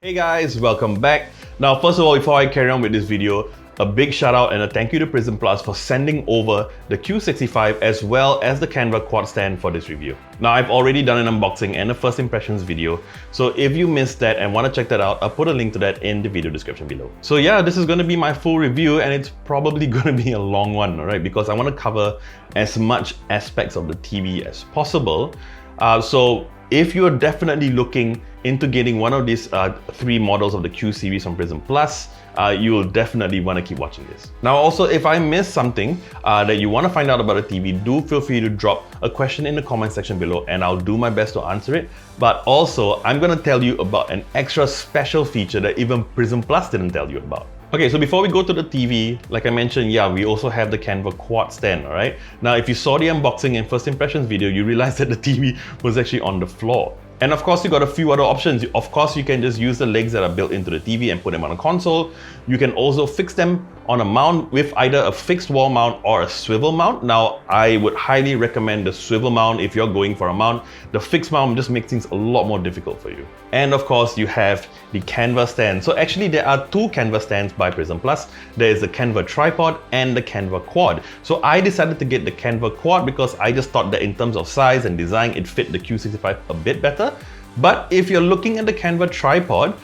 Hey guys, welcome back. Now, first of all, before I carry on with this video, a big shout out and a thank you to Prism Plus for sending over the Q65 as well as the Kanva Quad Stand for this review. Now, I've already done an unboxing and a first impressions video, so if you missed that and want to check that out, I'll put a link to that in the video description below. So yeah, this is going to be my full review and it's probably going to be a long one, alright? Because I want to cover as much aspects of the TV as possible. So if you're definitely looking into getting one of these three models of the Q series from Prism Plus, you will definitely want to keep watching this. Now also, if I missed something that you want to find out about a TV, do feel free to drop a question in the comment section below and I'll do my best to answer it. But also, I'm going to tell you about an extra special feature that even Prism Plus didn't tell you about. Okay, so before we go to the TV, like I mentioned, yeah, we also have the Kanva Quad Stand, alright? Now, if you saw the unboxing and first impressions video, you realized that the TV was actually on the floor. And of course, you got a few other options. Of course, you can just use the legs that are built into the TV and put them on a console. You can also fix them on a mount with either a fixed wall mount or a swivel mount. Now, I would highly recommend the swivel mount if you're going for a mount. The fixed mount just makes things a lot more difficult for you. And of course, you have the Kanva stand. So actually, there are two Kanva stands by Prism Plus. There is the Kanva tripod and the Kanva quad. So I decided to get the Kanva quad because I just thought that in terms of size and design, it fit the Q65 a bit better. But if you're looking at the Kanva tripod,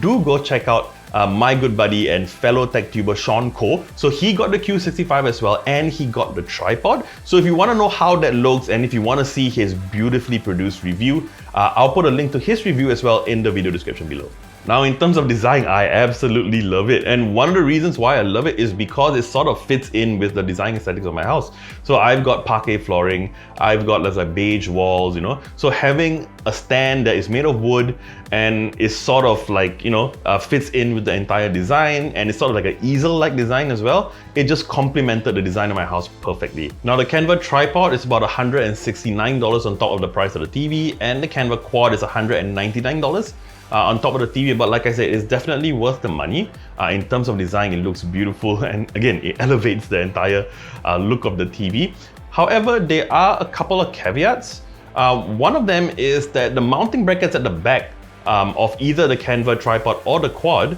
do go check out my good buddy and fellow tech tuber Shawn. So he got the Q65 as well and he got the tripod. So if you want to know how that looks and if you want to see his beautifully produced review, I'll put a link to his review as well in the video description below. Now, in terms of design, I absolutely love it. And one of the reasons why I love it is because it sort of fits in with the design aesthetics of my house. So I've got parquet flooring, I've got like beige walls, you know. So having a stand that is made of wood and is sort of like, you know, fits in with the entire design and it's sort of like an easel-like design as well. It just complemented the design of my house perfectly. Now, the Kanva tripod is about $169 on top of the price of the TV and the Kanva quad is $199. On top of the TV, but like I said, it's definitely worth the money. In terms of design, it looks beautiful and again, it elevates the entire look of the TV. However, there are a couple of caveats. One of them is that the mounting brackets at the back of either the Kanva tripod or the quad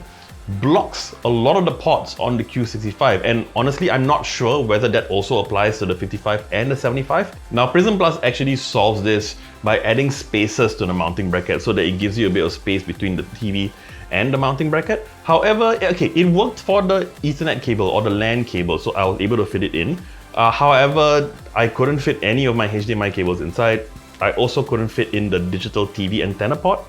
blocks a lot of the ports on the Q65, and honestly I'm not sure whether that also applies to the 55 and the 75. Now Prism Plus actually solves this by adding spacers to the mounting bracket so that it gives you a bit of space between the TV and the mounting bracket. However, okay, it worked for the Ethernet cable or the LAN cable, so I was able to fit it in. However, I couldn't fit any of my HDMI cables inside. I also couldn't fit in the digital TV antenna port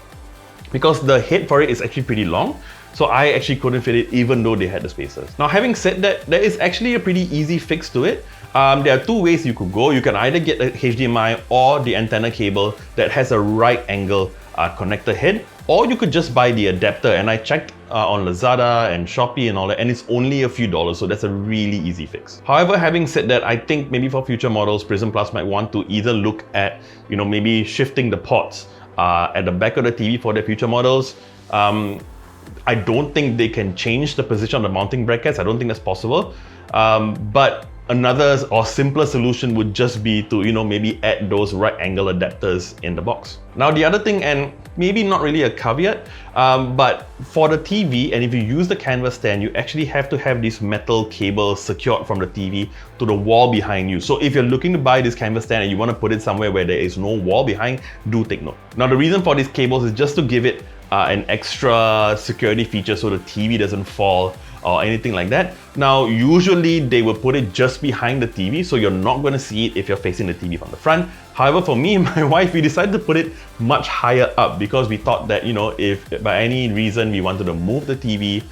because the head for it is actually pretty long. So I actually couldn't fit it even though they had the spacers. Now, having said that, there is actually a pretty easy fix to it. There are two ways you could go. You can either get the HDMI or the antenna cable that has a right angle connector head, or you could just buy the adapter. And I checked on Lazada and Shopee and all that, and it's only a few dollars, so that's a really easy fix. However, having said that, I think maybe for future models, Prism Plus might want to either look at, you know, maybe shifting the ports at the back of the TV for their future models. I don't think they can change the position of the mounting brackets. I don't think that's possible. But another or simpler solution would just be to, you know, maybe add those right angle adapters in the box. Now, the other thing, and maybe not really a caveat, but for the TV, and if you use the Kanva stand, you actually have to have these metal cables secured from the TV to the wall behind you. So if you're looking to buy this Kanva stand and you want to put it somewhere where there is no wall behind, do take note. Now, the reason for these cables is just to give it an extra security feature so the TV doesn't fall or anything like that. Now, usually they will put it just behind the TV, so you're not going to see it if you're facing the TV from the front. However, for me and my wife, we decided to put it much higher up because we thought that, you know, if by any reason we wanted to move the TV,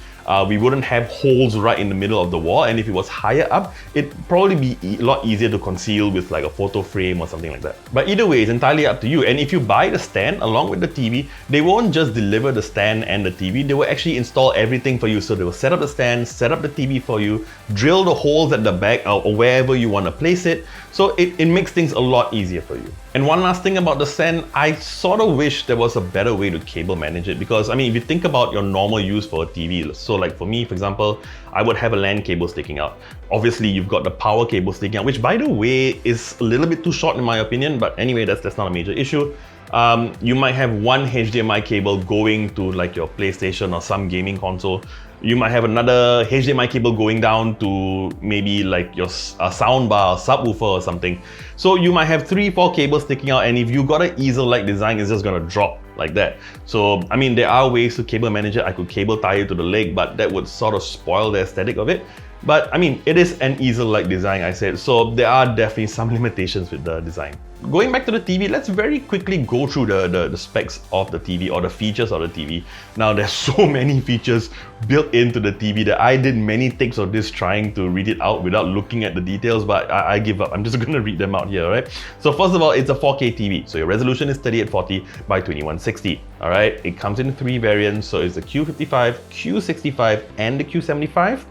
we wouldn't have holes right in the middle of the wall, and if it was higher up, it'd probably be a lot easier to conceal with like a photo frame or something like that. But either way, it's entirely up to you. And if you buy the stand along with the TV, they won't just deliver the stand and the TV, they will actually install everything for you. So they will set up the stand, set up the TV for you, drill the holes at the back or wherever you want to place it. So it makes things a lot easier for you. And one last thing about the stand, I sort of wish there was a better way to cable manage it, because I mean, if you think about your normal use for a TV, so like for me, for example, I would have a LAN cable sticking out. Obviously, you've got the power cable sticking out, which by the way is a little bit too short in my opinion, but anyway, that's not a major issue. You might have one HDMI cable going to like your PlayStation or some gaming console. You might have another HDMI cable going down to maybe like your soundbar, subwoofer or something. So you might have 3-4 cables sticking out, and if you got an easel-like design, it's just gonna drop like that. So I mean, there are ways to cable manage it. I could cable tie it to the leg, but that would sort of spoil the aesthetic of it. But I mean, it is an easel-like design, I said, so there are definitely some limitations with the design. Going back to the TV, let's very quickly go through the specs of the TV or the features of the TV. Now, there's so many features built into the TV that I did many takes of this trying to read it out without looking at the details, but I give up. I'm just going to read them out here, right? So first of all, it's a 4K TV. So your resolution is 3840 by 2160, all right? It comes in 3 variants. So it's the Q55, Q65, and the Q75.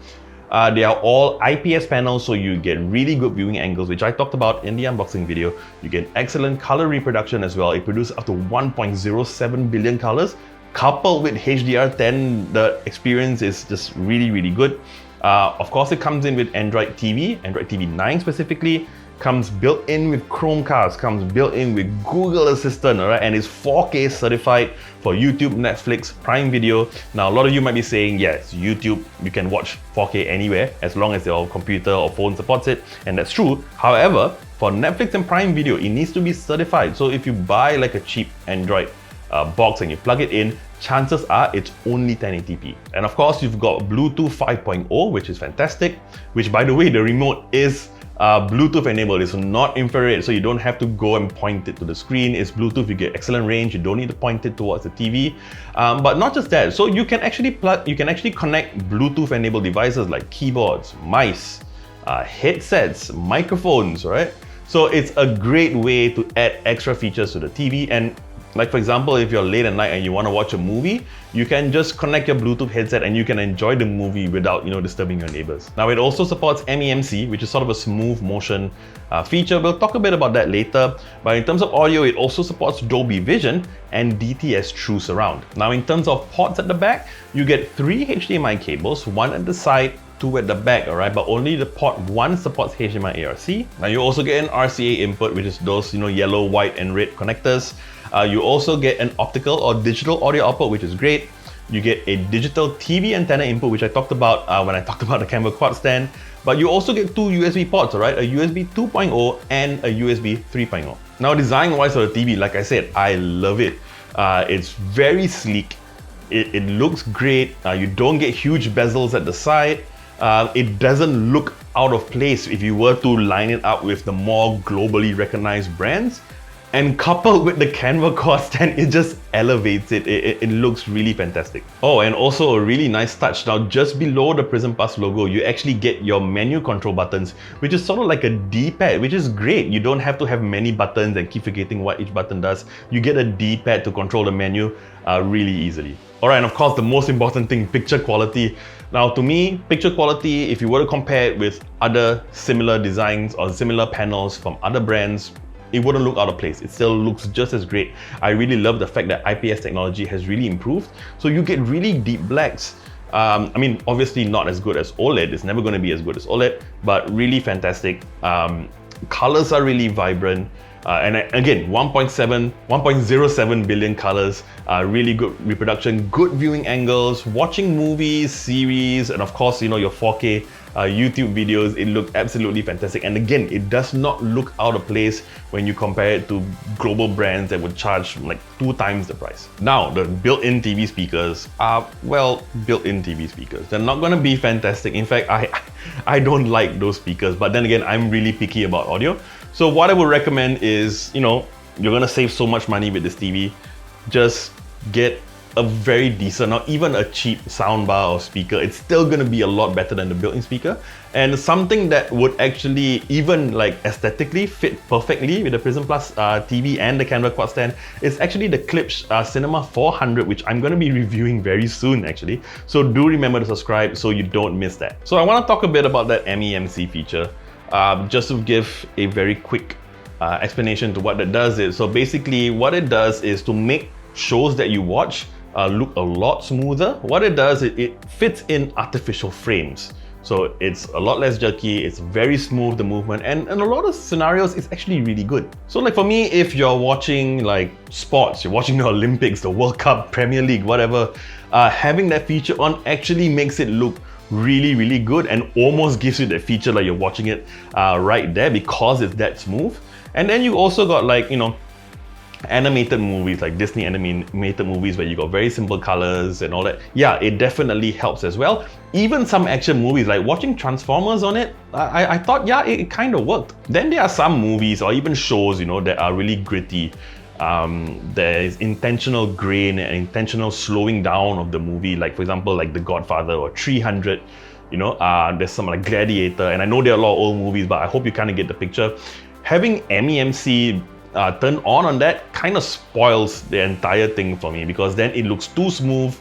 They are all IPS panels, so you get really good viewing angles, which I talked about in the unboxing video. You get excellent color reproduction as well. It produces up to 1.07 billion colors. Coupled with HDR10, the experience is just really, really good. Of course, it comes in with Android TV, Android TV 9 specifically. Comes built in with Chromecast, comes built in with Google Assistant, all right, and is 4K certified for YouTube, Netflix, Prime Video. Now, a lot of you might be saying, yes, YouTube, you can watch 4K anywhere as long as your computer or phone supports it, and that's true. However, for Netflix and Prime Video, it needs to be certified. So if you buy like a cheap Android box and you plug it in, chances are it's only 1080p. And of course, you've got Bluetooth 5.0, which is fantastic, which by the way, the remote is Bluetooth enabled. It's not infrared, so you don't have to go and point it to the screen. It's Bluetooth, you get excellent range, you don't need to point it towards the TV. But not just that, so you can actually connect Bluetooth enabled devices like keyboards, mice, headsets, microphones, right? So it's a great way to add extra features to the TV. And like for example, if you're late at night and you want to watch a movie, you can just connect your Bluetooth headset and you can enjoy the movie without, disturbing your neighbors. Now, it also supports MEMC, which is sort of a smooth motion feature. We'll talk a bit about that later. But in terms of audio, it also supports Dolby Vision and DTS True Surround. Now, in terms of ports at the back, you get 3 HDMI cables, 1 at the side, 2 at the back, alright, but only the port 1 supports HDMI ARC. Now, you also get an RCA input, which is those yellow, white, and red connectors. You also get an optical or digital audio output, which is great. You get a digital TV antenna input, which I talked about when I talked about the Kanva Quad Stand. But you also get 2 USB ports, alright? A USB 2.0 and a USB 3.0. Now, design-wise for the TV, like I said, I love it. It's very sleek. It looks great. You don't get huge bezels at the side. It doesn't look out of place if you were to line it up with the more globally recognized brands. And coupled with the Kanva Quad Stand, it just elevates it. It looks really fantastic. Oh, and also a really nice touch. Now, just below the Prism Plus logo, you actually get your menu control buttons, which is sort of like a D-pad, which is great. You don't have to have many buttons and keep forgetting what each button does. You get a D-pad to control the menu really easily. All right, and of course, the most important thing, picture quality. Now, to me, picture quality, if you were to compare it with other similar designs or similar panels from other brands, it wouldn't look out of place. It still looks just as great. I really love the fact that IPS technology has really improved. So you get really deep blacks. I mean, obviously not as good as OLED. It's never going to be as good as OLED, but really fantastic. Colors are really vibrant. And again, 1.07 billion colors, really good reproduction, good viewing angles, watching movies, series, and of course, your 4K YouTube videos, it looked absolutely fantastic. And again, it does not look out of place when you compare it to global brands that would charge like 2 times the price. Now, the built-in TV speakers are, well, built-in TV speakers. They're not gonna be fantastic. In fact, I don't like those speakers, but then again, I'm really picky about audio. So what I would recommend is, you're gonna save so much money with this TV. Just get a very decent, not even a cheap soundbar or speaker. It's still gonna be a lot better than the built-in speaker. And something that would actually even like aesthetically fit perfectly with the Prism Plus TV and the Kanva Quad Stand is actually the Klipsch Cinema 400, which I'm gonna be reviewing very soon actually. So do remember to subscribe so you don't miss that. So I wanna talk a bit about that MEMC feature. Just to give a very quick explanation to what that does is, so basically what it does is to make shows that you watch look a lot smoother. What it does is it fits in artificial frames. So it's a lot less jerky, it's very smooth, the movement, and in a lot of scenarios, it's actually really good. So like for me, if you're watching like sports, you're watching the Olympics, the World Cup, Premier League, whatever, having that feature on actually makes it look really, really good and almost gives you that feature like you're watching it right there because it's that smooth. And then you also got like, you know, animated movies like Disney animated movies where you got very simple colors and all that. Yeah, it definitely helps as well. Even some action movies, like watching Transformers on it, I thought, yeah, it kind of worked. Then there are some movies or even shows, you know, that are really gritty. There is intentional grain and intentional slowing down of the movie, like for example, like The Godfather or 300. You know, there's some like Gladiator, and I know there are a lot of old movies, but I hope you kind of get the picture. Having MEMC turned on that kind of spoils the entire thing for me, because then it looks too smooth.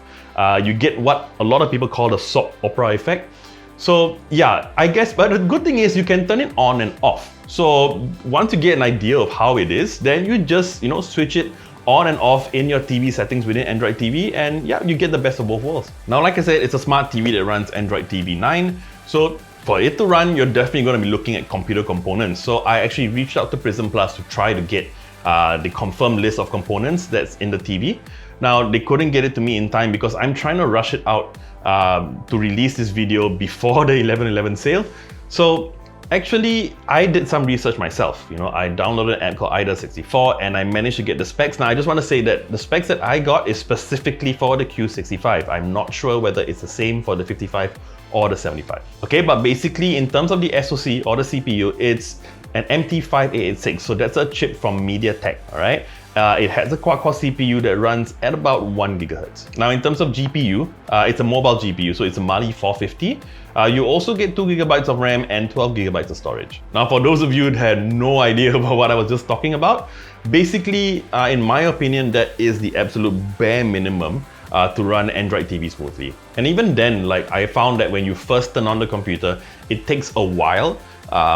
You get what a lot of people call the soap opera effect. So yeah, I guess, but the good thing is you can turn it on and off. So once you get an idea of how it is, then you just, you know, switch it on and off in your TV settings within Android TV, and yeah, you get the best of both worlds. Now, like I said, it's a smart TV that runs Android TV 9. So for it to run, you're definitely going to be looking at computer components. So I actually reached out to Prism Plus to try to get the confirmed list of components that's in the TV. Now, they couldn't get it to me in time because I'm trying to rush it out to release this video before the 11/11 sale. So actually, I did some research myself. You know, I downloaded an app called IDA64 and I managed to get the specs. Now, I just want to say that the specs that I got is specifically for the Q65. I'm not sure whether it's the same for the 55 or the 75. Okay, but basically in terms of the SoC or the CPU, it's an MT5886. So that's a chip from MediaTek, all right? It has a quad-core CPU that runs at about 1 GHz. Now, in terms of GPU, it's a mobile GPU, so it's a Mali 450. You also get 2 GB of RAM and 12 GB of storage. Now, for those of you who had no idea about what I was just talking about, basically, in my opinion, that is the absolute bare minimum to run Android TV smoothly. And even then, like I found that when you first turn on the computer, it takes a while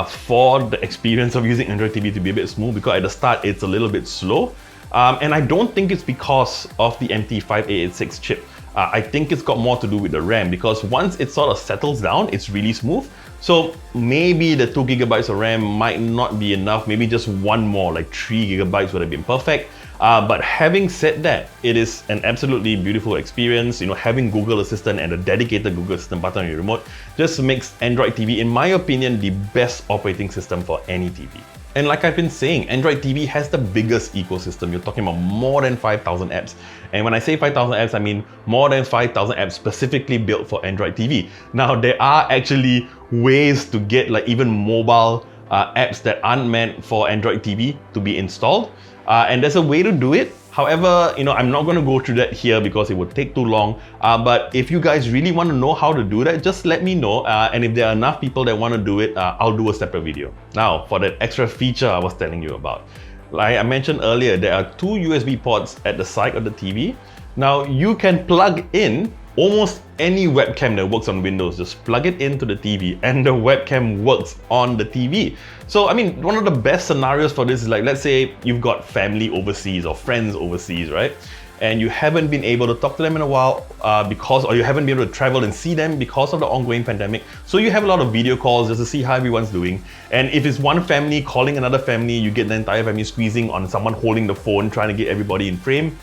for the experience of using Android TV to be a bit smooth, because at the start, it's a little bit slow. And I don't think it's because of the MT5886 chip. I think it's got more to do with the RAM, because once it sort of settles down, it's really smooth. So maybe the 2 GB of RAM might not be enough. Maybe just one more, like 3 GB would have been perfect. But having said that, it is an absolutely beautiful experience. You know, having Google Assistant and a dedicated Google Assistant button on your remote just makes Android TV, in my opinion, the best operating system for any TV. And like I've been saying, Android TV has the biggest ecosystem. You're talking about more than 5,000 apps. And when I say 5,000 apps, I mean more than 5,000 apps specifically built for Android TV. Now, there are actually ways to get like even mobile apps that aren't meant for Android TV to be installed. And there's a way to do it. However, you know, I'm not going to go through that here because it would take too long. But if you guys really want to know how to do that, just let me know. And if there are enough people that want to do it, I'll do a separate video. Now, for that extra feature I was telling you about. Like I mentioned earlier, there are 2 USB ports at the side of the TV. Now, you can plug in almost any webcam that works on Windows. Just plug it into the TV and the webcam works on the TV. So, I mean, one of the best scenarios for this is like, let's say you've got family overseas or friends overseas, right? And you haven't been able to talk to them in a while or you haven't been able to travel and see them because of the ongoing pandemic. So you have a lot of video calls just to see how everyone's doing. And if it's one family calling another family, you get the entire family squeezing on someone holding the phone, trying to get everybody in frame.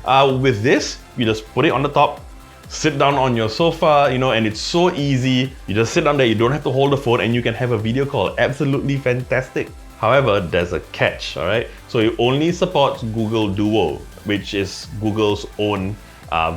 With this, you just put it on the top, sit down on your sofa, you know, and it's so easy. You just sit down there, you don't have to hold the phone, and you can have a video call. Absolutely fantastic. However, there's a catch, all right? So it only supports Google Duo, which is Google's own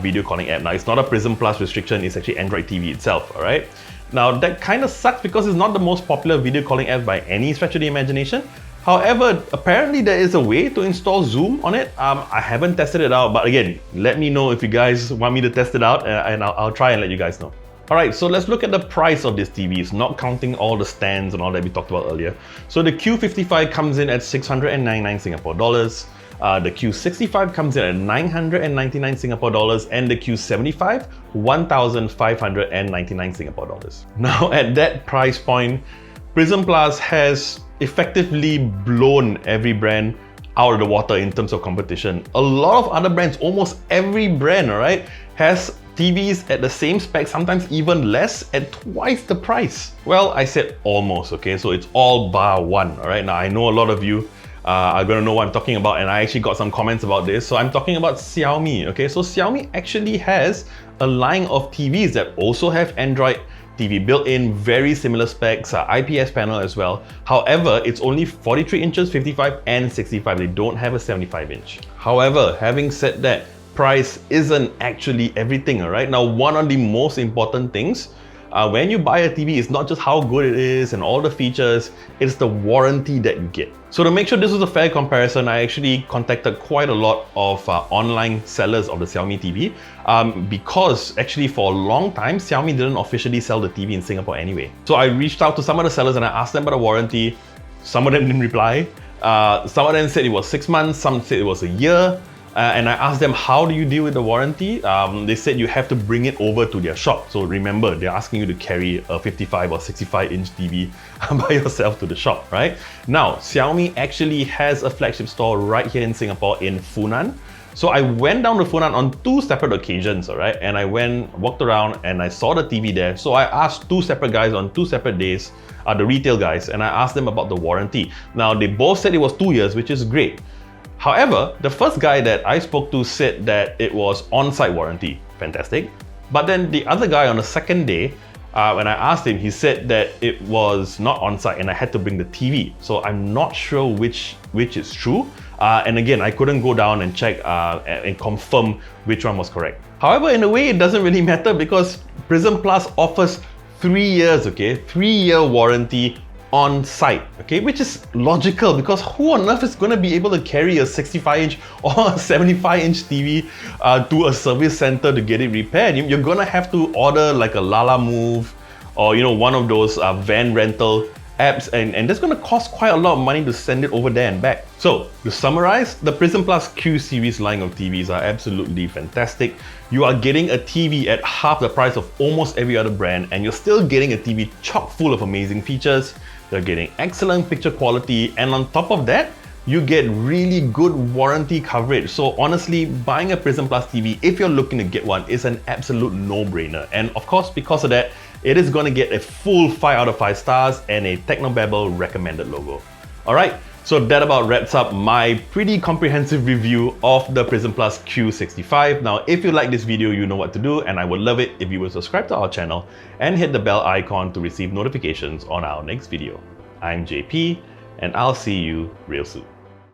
video calling app. Now, it's not a Prism Plus restriction, it's actually Android TV itself, all right? Now, that kind of sucks because it's not the most popular video calling app by any stretch of the imagination. However, apparently there is a way to install Zoom on it. I haven't tested it out, but again, let me know if you guys want me to test it out, and I'll try and let you guys know. Alright, so let's look at the price of this TV, not counting all the stands and all that we talked about earlier. So the Q55 comes in at 699 Singapore dollars. The Q65 comes in at 999 Singapore dollars, and the Q75, 1,599 Singapore dollars. Now, at that price point, Prism Plus has effectively blown every brand out of the water in terms of competition. A lot of other brands, almost every brand, all right, has TVs at the same spec, sometimes even less, at twice the price. Well, I said almost, okay? So it's all bar one, all right? Now, I know a lot of you are gonna know what I'm talking about, and I actually got some comments about this. So I'm talking about Xiaomi, okay? So Xiaomi actually has a line of TVs that also have Android TV built in, very similar specs, IPS panel as well. However, it's only 43 inches, 55 and 65. They don't have a 75 inch. However, having said that, price isn't actually everything, all right? Now, one of the most important things when you buy a TV, it's not just how good it is and all the features, it's the warranty that you get. So to make sure this was a fair comparison, I actually contacted quite a lot of online sellers of the Xiaomi TV because actually for a long time, Xiaomi didn't officially sell the TV in Singapore anyway. So I reached out to some of the sellers and I asked them about the warranty. Some of them didn't reply. Some of them said it was 6 months, some said it was a year. And I asked them, how do you deal with the warranty? They said you have to bring it over to their shop. So remember, they're asking you to carry a 55 or 65 inch TV by yourself to the shop, right? Now, Xiaomi actually has a flagship store right here in Singapore in Funan. So I went down to Funan on 2 separate occasions, all right? And I walked around and I saw the TV there. So I asked 2 separate guys on 2 separate days, the retail guys, and I asked them about the warranty. Now, they both said it was 2 years, which is great. However, the first guy that I spoke to said that it was on-site warranty. Fantastic. But then the other guy on the second day, when I asked him, he said that it was not on-site and I had to bring the TV. So I'm not sure which is true. And again, I couldn't go down and check and confirm which one was correct. However, in a way, it doesn't really matter because Prism Plus offers 3 years, okay? 3-year warranty on site, okay, which is logical because who on earth is going to be able to carry a 65 inch or a 75 inch TV to a service center to get it repaired? You're going to have to order like a Lala Move or one of those van rental apps, and that's going to cost quite a lot of money to send it over there and back. So to summarize, the Prism Plus Q Series line of TVs are absolutely fantastic. You are getting a TV at half the price of almost every other brand, and you're still getting a TV chock full of amazing features. You're getting excellent picture quality, and on top of that, you get really good warranty coverage. So honestly, buying a Prism Plus TV, if you're looking to get one, is an absolute no-brainer. And of course, because of that, it is going to get a full 5 out of 5 stars and a Technobabble recommended logo. Alright, so that about wraps up my pretty comprehensive review of the Prism Plus Q65. Now, if you like this video, you know what to do, and I would love it if you would subscribe to our channel and hit the bell icon to receive notifications on our next video. I'm JP, and I'll see you real soon.